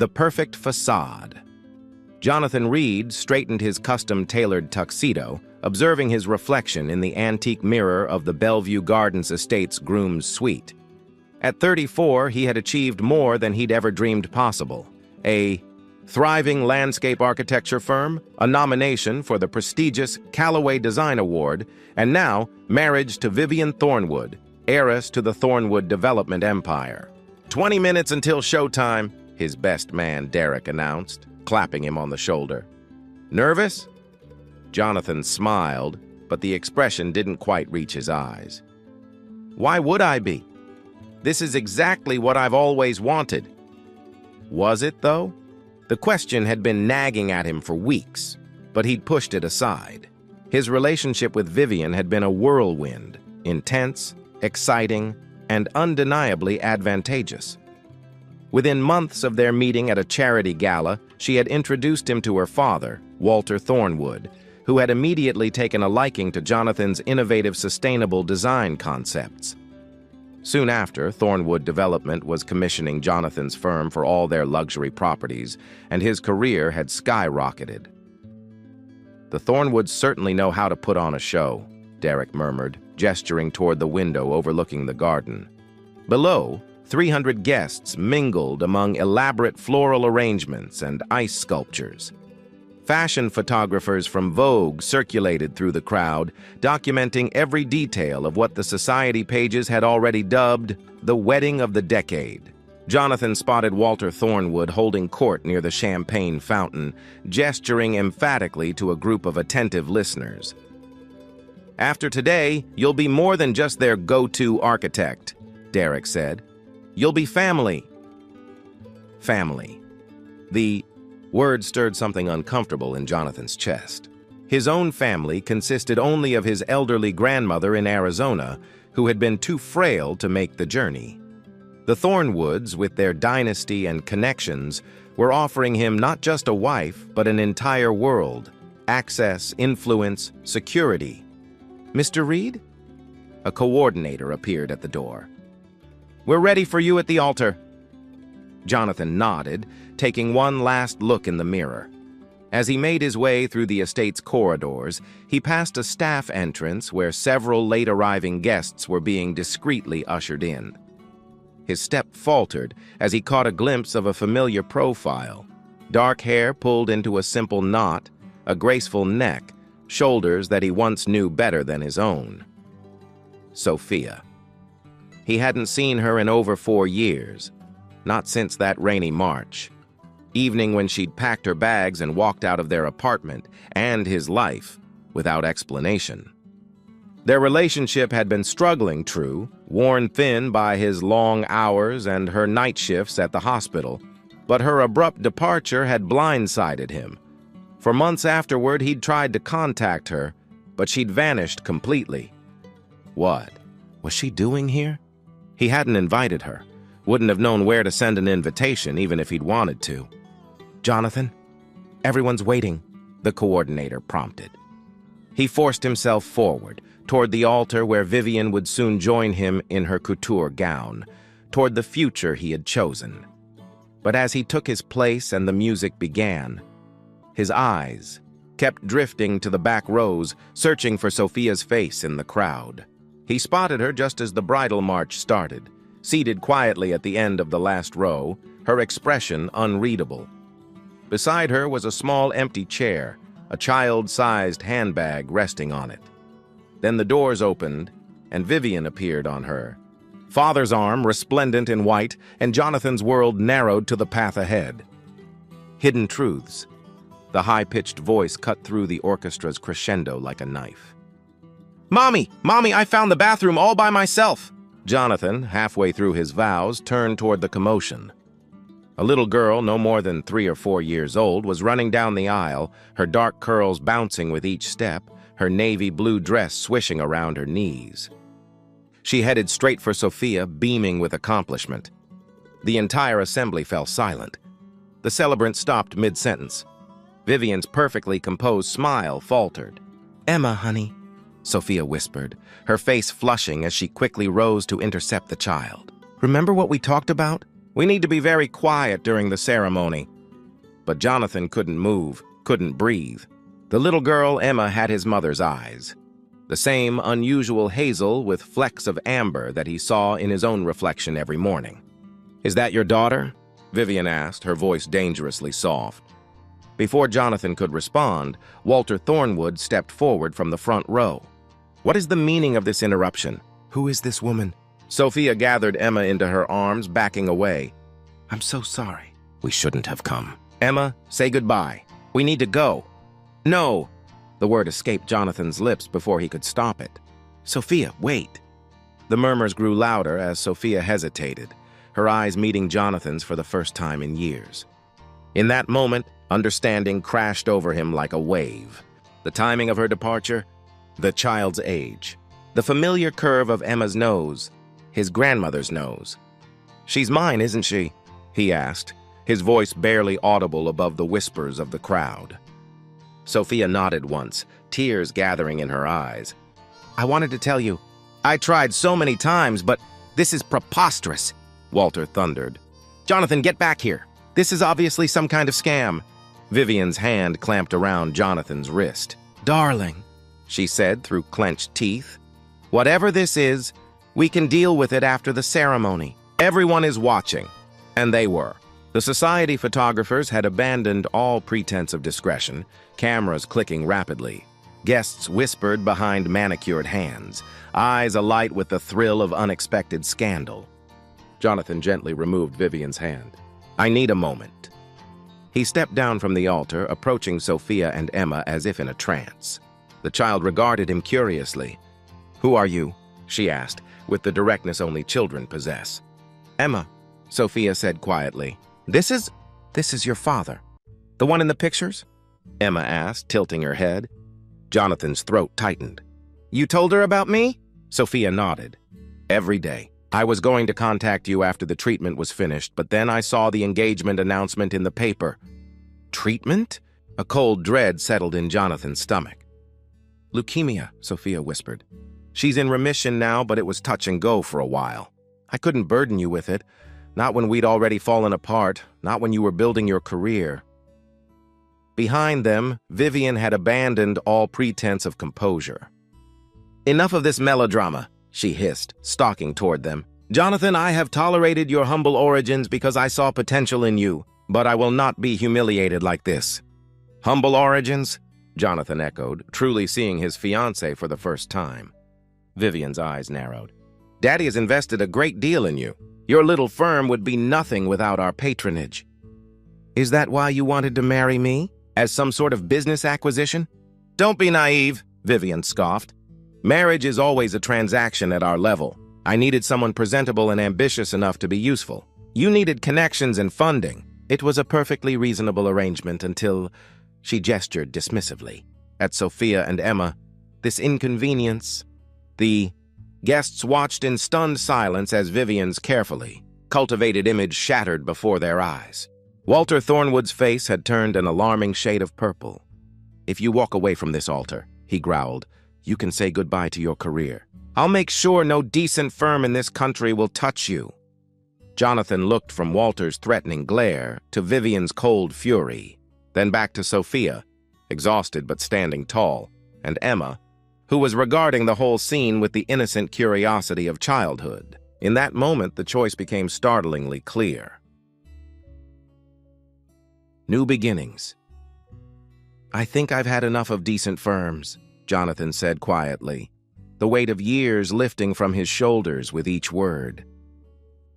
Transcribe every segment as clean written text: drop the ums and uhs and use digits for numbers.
The perfect facade. Jonathan Reed straightened his custom-tailored tuxedo, observing his reflection in the antique mirror of the Bellevue Gardens Estate's groom's suite. At 34, he had achieved more than he'd ever dreamed possible. A thriving landscape architecture firm, a nomination for the prestigious Callaway Design Award, and now marriage to Vivian Thornwood, heiress to the Thornwood development empire. 20 minutes until showtime, his best man Derek announced, clapping him on the shoulder. Nervous? Jonathan smiled, but the expression didn't quite reach his eyes. Why would I be? This is exactly what I've always wanted. Was it, though? The question had been nagging at him for weeks, but he'd pushed it aside. His relationship with Vivian had been a whirlwind, intense, exciting, and undeniably advantageous. Within months of their meeting at a charity gala, she had introduced him to her father, Walter Thornwood, who had immediately taken a liking to Jonathan's innovative sustainable design concepts. Soon after, Thornwood Development was commissioning Jonathan's firm for all their luxury properties, and his career had skyrocketed. The Thornwoods certainly know how to put on a show, Derek murmured, gesturing toward the window overlooking the garden. Below, 300 guests mingled among elaborate floral arrangements and ice sculptures. Fashion photographers from Vogue circulated through the crowd, documenting every detail of what the society pages had already dubbed the wedding of the decade. Jonathan spotted Walter Thornwood holding court near the champagne fountain, gesturing emphatically to a group of attentive listeners. After today, you'll be more than just their go-to architect, Derek said. You'll be family. Family. The word stirred something uncomfortable in Jonathan's chest. His own family consisted only of his elderly grandmother in Arizona, who had been too frail to make the journey. The Thornwoods, with their dynasty and connections, were offering him not just a wife, but an entire world, access, influence, security. Mr. Reed? A coordinator appeared at the door. We're ready for you at the altar. Jonathan nodded, taking one last look in the mirror. As he made his way through the estate's corridors, he passed a staff entrance where several late-arriving guests were being discreetly ushered in. His step faltered as he caught a glimpse of a familiar profile. Dark hair pulled into a simple knot, a graceful neck, shoulders that he once knew better than his own. Sophia. He hadn't seen her in over 4 years, not since that rainy March, evening when she'd packed her bags and walked out of their apartment and his life without explanation. Their relationship had been struggling, true, worn thin by his long hours and her night shifts at the hospital, but her abrupt departure had blindsided him. For months afterward, he'd tried to contact her, but she'd vanished completely. What was she doing here? He hadn't invited her, wouldn't have known where to send an invitation even if he'd wanted to. Jonathan, everyone's waiting, the coordinator prompted. He forced himself forward, toward the altar where Vivian would soon join him in her couture gown, toward the future he had chosen. But as he took his place and the music began, his eyes kept drifting to the back rows, searching for Sophia's face in the crowd. He spotted her just as the bridal march started, seated quietly at the end of the last row, her expression unreadable. Beside her was a small empty chair, a child-sized handbag resting on it. Then the doors opened, and Vivian appeared on her. Father's arm resplendent in white, and Jonathan's world narrowed to the path ahead. Hidden truths. The high-pitched voice cut through the orchestra's crescendo like a knife. Mommy! Mommy, I found the bathroom all by myself! Jonathan, halfway through his vows, turned toward the commotion. A little girl, no more than 3 or 4 years old, was running down the aisle, her dark curls bouncing with each step, her navy blue dress swishing around her knees. She headed straight for Sophia, beaming with accomplishment. The entire assembly fell silent. The celebrant stopped mid-sentence. Vivian's perfectly composed smile faltered. Emma, honey, Sophia whispered, her face flushing as she quickly rose to intercept the child. Remember what we talked about? We need to be very quiet during the ceremony." But Jonathan couldn't move, couldn't breathe. The little girl, Emma, had his mother's eyes. The same unusual hazel with flecks of amber that he saw in his own reflection every morning. "Is that your daughter?" Vivian asked, her voice dangerously soft. Before Jonathan could respond, Walter Thornwood stepped forward from the front row. "What is the meaning of this interruption? Who is this woman?" Sophia gathered Emma into her arms, backing away. "I'm so sorry. We shouldn't have come. Emma, say goodbye. We need to go." "No!" The word escaped Jonathan's lips before he could stop it. "Sophia, wait." The murmurs grew louder as Sophia hesitated, her eyes meeting Jonathan's for the first time in years. In that moment, understanding crashed over him like a wave. The timing of her departure, the child's age, the familiar curve of Emma's nose, his grandmother's nose. "She's mine, isn't she?" he asked, his voice barely audible above the whispers of the crowd. Sophia nodded once, tears gathering in her eyes. "I wanted to tell you. I tried so many times, but this is preposterous," Walter thundered. "Jonathan, get back here. This is obviously some kind of scam." Vivian's hand clamped around Jonathan's wrist. "Darling," she said through clenched teeth, "whatever this is, we can deal with it after the ceremony. Everyone is watching." And they were. The society photographers had abandoned all pretense of discretion, cameras clicking rapidly. Guests whispered behind manicured hands, eyes alight with the thrill of unexpected scandal. Jonathan gently removed Vivian's hand. "I need a moment." He stepped down from the altar, approaching Sophia and Emma as if in a trance. The child regarded him curiously. "Who are you?" she asked, with the directness only children possess. "Emma," Sophia said quietly. This is your father. The one in the pictures?" Emma asked, tilting her head. Jonathan's throat tightened. "You told her about me?" Sophia nodded. "Every day. I was going to contact you after the treatment was finished, but then I saw the engagement announcement in the paper." "Treatment?" A cold dread settled in Jonathan's stomach. "Leukemia," Sophia whispered. "She's in remission now, but it was touch and go for a while. I couldn't burden you with it. Not when we'd already fallen apart, not when you were building your career." Behind them, Vivian had abandoned all pretense of composure. "Enough of this melodrama," she hissed, stalking toward them. "Jonathan, I have tolerated your humble origins because I saw potential in you, but I will not be humiliated like this." "Humble origins?" Jonathan echoed, truly seeing his fiancée for the first time. Vivian's eyes narrowed. "Daddy has invested a great deal in you. Your little firm would be nothing without our patronage." "Is that why you wanted to marry me? As some sort of business acquisition?" "Don't be naive," Vivian scoffed. "Marriage is always a transaction at our level. I needed someone presentable and ambitious enough to be useful. You needed connections and funding. It was a perfectly reasonable arrangement until..." She gestured dismissively at Sophia and Emma. "This inconvenience." The guests watched in stunned silence as Vivian's carefully cultivated image shattered before their eyes. Walter Thornwood's face had turned an alarming shade of purple. "If you walk away from this altar," he growled, "you can say goodbye to your career. I'll make sure no decent firm in this country will touch you." Jonathan looked from Walter's threatening glare to Vivian's cold fury, then back to Sophia, exhausted but standing tall, and Emma, who was regarding the whole scene with the innocent curiosity of childhood. In that moment, the choice became startlingly clear. New beginnings. "I think I've had enough of decent firms," Jonathan said quietly, the weight of years lifting from his shoulders with each word.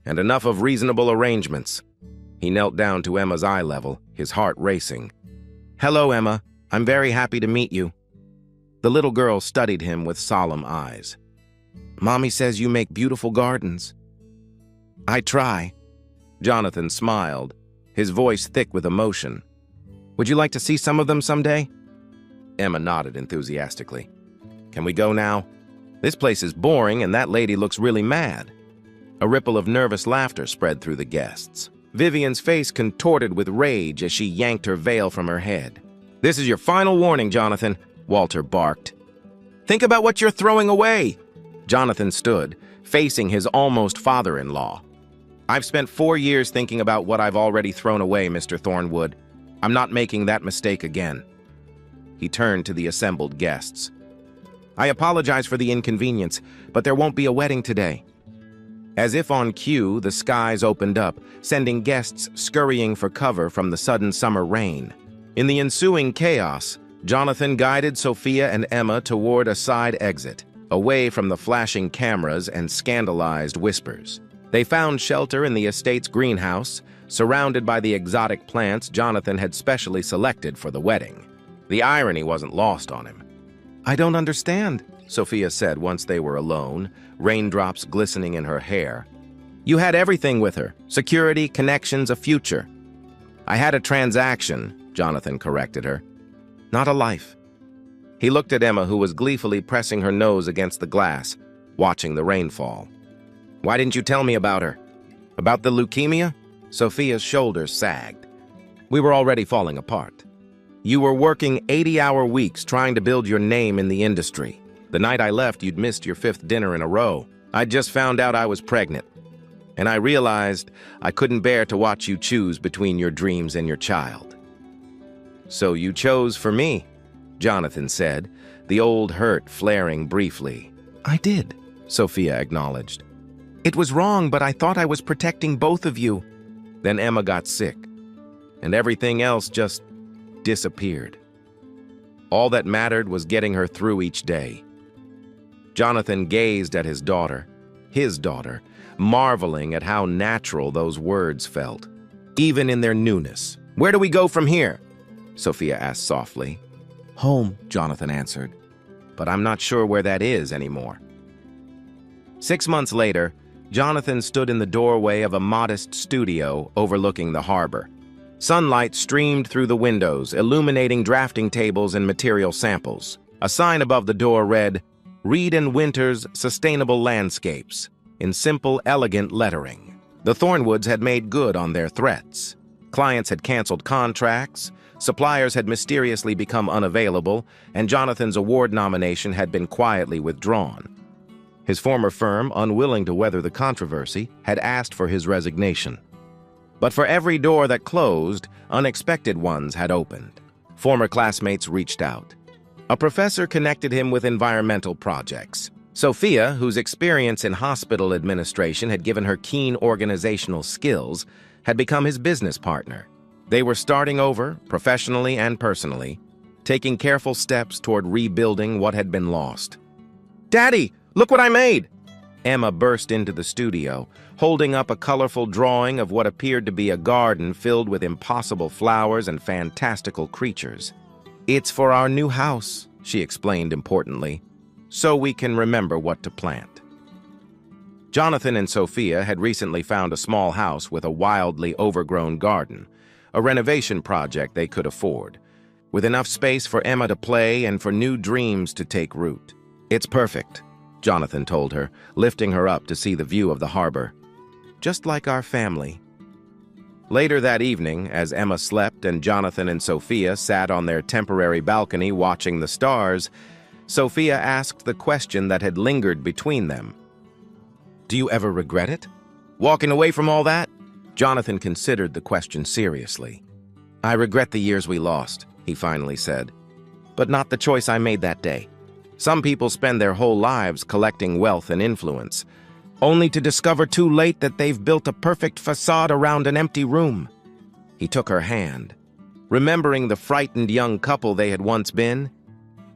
"And enough of reasonable arrangements." He knelt down to Emma's eye level, his heart racing. "Hello, Emma. I'm very happy to meet you." The little girl studied him with solemn eyes. "Mommy says you make beautiful gardens." "I try." Jonathan smiled, his voice thick with emotion. "Would you like to see some of them someday?" Emma nodded enthusiastically. "Can we go now? This place is boring and that lady looks really mad." A ripple of nervous laughter spread through the guests. Vivian's face contorted with rage as she yanked her veil from her head. "This is your final warning, Jonathan," Walter barked. "Think about what you're throwing away." Jonathan stood, facing his almost father-in-law. I've spent 4 years thinking about what I've already thrown away, Mr. Thornwood. I'm not making that mistake again. He turned to the assembled guests. I apologize for the inconvenience, but there won't be a wedding today. As if on cue, the skies opened up, sending guests scurrying for cover from the sudden summer rain. In the ensuing chaos, Jonathan guided Sophia and Emma toward a side exit, away from the flashing cameras and scandalized whispers. They found shelter in the estate's greenhouse, surrounded by the exotic plants Jonathan had specially selected for the wedding. The irony wasn't lost on him. I don't understand, Sophia said once they were alone, raindrops glistening in her hair. You had everything with her, security, connections, a future. I had a transaction, Jonathan corrected her. Not a life. He looked at Emma, who was gleefully pressing her nose against the glass, watching the rainfall. Why didn't you tell me about her? About the leukemia? Sophia's shoulders sagged. We were already falling apart. You were working 80-hour weeks trying to build your name in the industry. The night I left, you'd missed your 5th dinner in a row. I just found out I was pregnant. And I realized I couldn't bear to watch you choose between your dreams and your child. So you chose for me, Jonathan said, the old hurt flaring briefly. I did, Sophia acknowledged. It was wrong, but I thought I was protecting both of you. Then Emma got sick, and everything else just disappeared. All that mattered was getting her through each day. Jonathan gazed at his daughter, marveling at how natural those words felt, even in their newness. Where do we go from here? Sophia asked softly. Home, Jonathan answered, but I'm not sure where that is anymore. 6 months later, Jonathan stood in the doorway of a modest studio overlooking the harbor. Sunlight streamed through the windows, illuminating drafting tables and material samples. A sign above the door read, Reed & Winter's Sustainable Landscapes, in simple, elegant lettering. The Thornwoods had made good on their threats. Clients had canceled contracts, suppliers had mysteriously become unavailable, and Jonathan's award nomination had been quietly withdrawn. His former firm, unwilling to weather the controversy, had asked for his resignation. But for every door that closed, unexpected ones had opened. Former classmates reached out. A professor connected him with environmental projects. Sophia, whose experience in hospital administration had given her keen organizational skills, had become his business partner. They were starting over, professionally and personally, taking careful steps toward rebuilding what had been lost. Daddy, look what I made! Emma burst into the studio, holding up a colorful drawing of what appeared to be a garden filled with impossible flowers and fantastical creatures. It's for our new house, she explained importantly, so we can remember what to plant. Jonathan and Sophia had recently found a small house with a wildly overgrown garden, a renovation project they could afford, with enough space for Emma to play and for new dreams to take root. It's perfect, Jonathan told her, lifting her up to see the view of the harbor. Just like our family. Later that evening, as Emma slept and Jonathan and Sophia sat on their temporary balcony watching the stars, Sophia asked the question that had lingered between them. Do you ever regret it? Walking away from all that? Jonathan considered the question seriously. I regret the years we lost, he finally said, but not the choice I made that day. Some people spend their whole lives collecting wealth and influence, only to discover too late that they've built a perfect facade around an empty room. He took her hand, remembering the frightened young couple they had once been,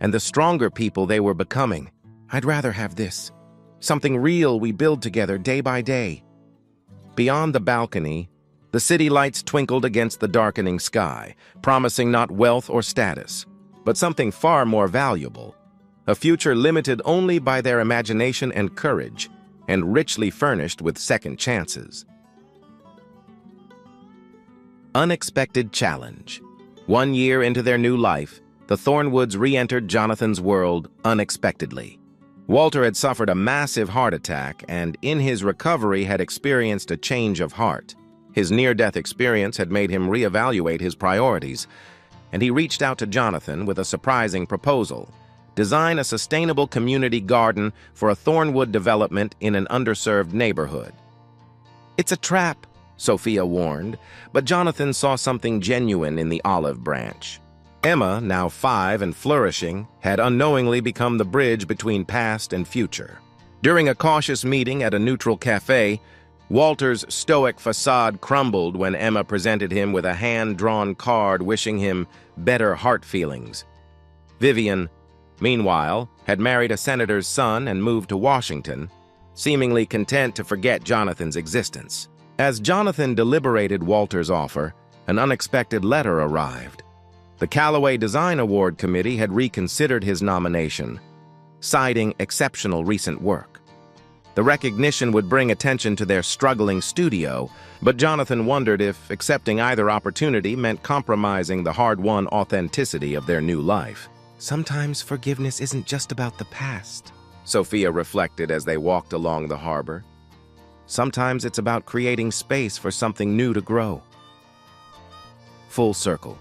and the stronger people they were becoming. I'd rather have this. Something real we build together day by day. Beyond the balcony, the city lights twinkled against the darkening sky, promising not wealth or status, but something far more valuable. A future limited only by their imagination and courage, and richly furnished with second chances. Unexpected challenge. 1 year into their new life, the Thornwoods re-entered Jonathan's world unexpectedly. Walter had suffered a massive heart attack and, in his recovery, had experienced a change of heart. His near-death experience had made him reevaluate his priorities, and he reached out to Jonathan with a surprising proposal: design a sustainable community garden for a Thornwood development in an underserved neighborhood. "It's a trap," Sophia warned, but Jonathan saw something genuine in the olive branch. Emma, now 5 and flourishing, had unknowingly become the bridge between past and future. During a cautious meeting at a neutral cafe, Walter's stoic facade crumbled when Emma presented him with a hand-drawn card wishing him better heart feelings. Vivian, meanwhile, had married a senator's son and moved to Washington, seemingly content to forget Jonathan's existence. As Jonathan deliberated Walter's offer, an unexpected letter arrived. The Callaway Design Award Committee had reconsidered his nomination, citing exceptional recent work. The recognition would bring attention to their struggling studio, but Jonathan wondered if accepting either opportunity meant compromising the hard-won authenticity of their new life. "Sometimes forgiveness isn't just about the past," Sophia reflected as they walked along the harbor. "Sometimes it's about creating space for something new to grow." Full circle.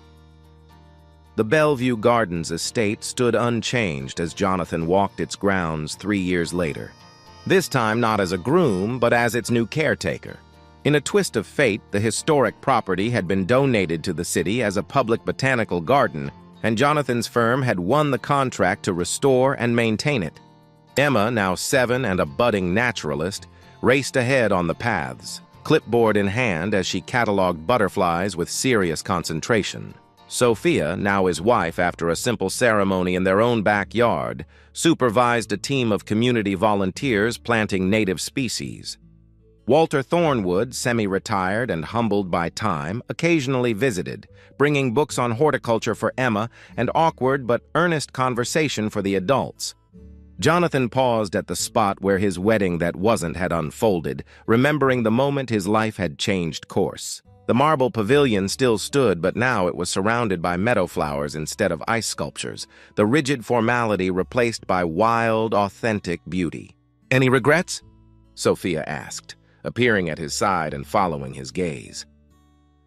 The Bellevue Gardens estate stood unchanged as Jonathan walked its grounds 3 years later. This time not as a groom, but as its new caretaker. In a twist of fate, the historic property had been donated to the city as a public botanical garden, and Jonathan's firm had won the contract to restore and maintain it. Emma, now 7 and a budding naturalist, raced ahead on the paths, clipboard in hand as she cataloged butterflies with serious concentration. Sophia, now his wife after a simple ceremony in their own backyard, supervised a team of community volunteers planting native species. Walter Thornwood, semi-retired and humbled by time, occasionally visited, bringing books on horticulture for Emma and awkward but earnest conversation for the adults. Jonathan paused at the spot where his wedding that wasn't had unfolded, remembering the moment his life had changed course. The marble pavilion still stood, but now it was surrounded by meadow flowers instead of ice sculptures, the rigid formality replaced by wild, authentic beauty. "Any regrets?" Sophia asked, appearing at his side and following his gaze.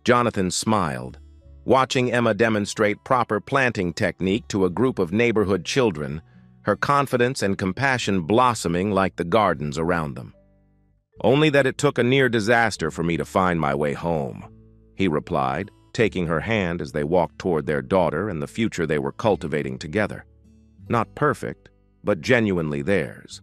Jonathan smiled, watching Emma demonstrate proper planting technique to a group of neighborhood children, her confidence and compassion blossoming like the gardens around them. "Only that it took a near disaster for me to find my way home," he replied, taking her hand as they walked toward their daughter and the future they were cultivating together. Not perfect, but genuinely theirs.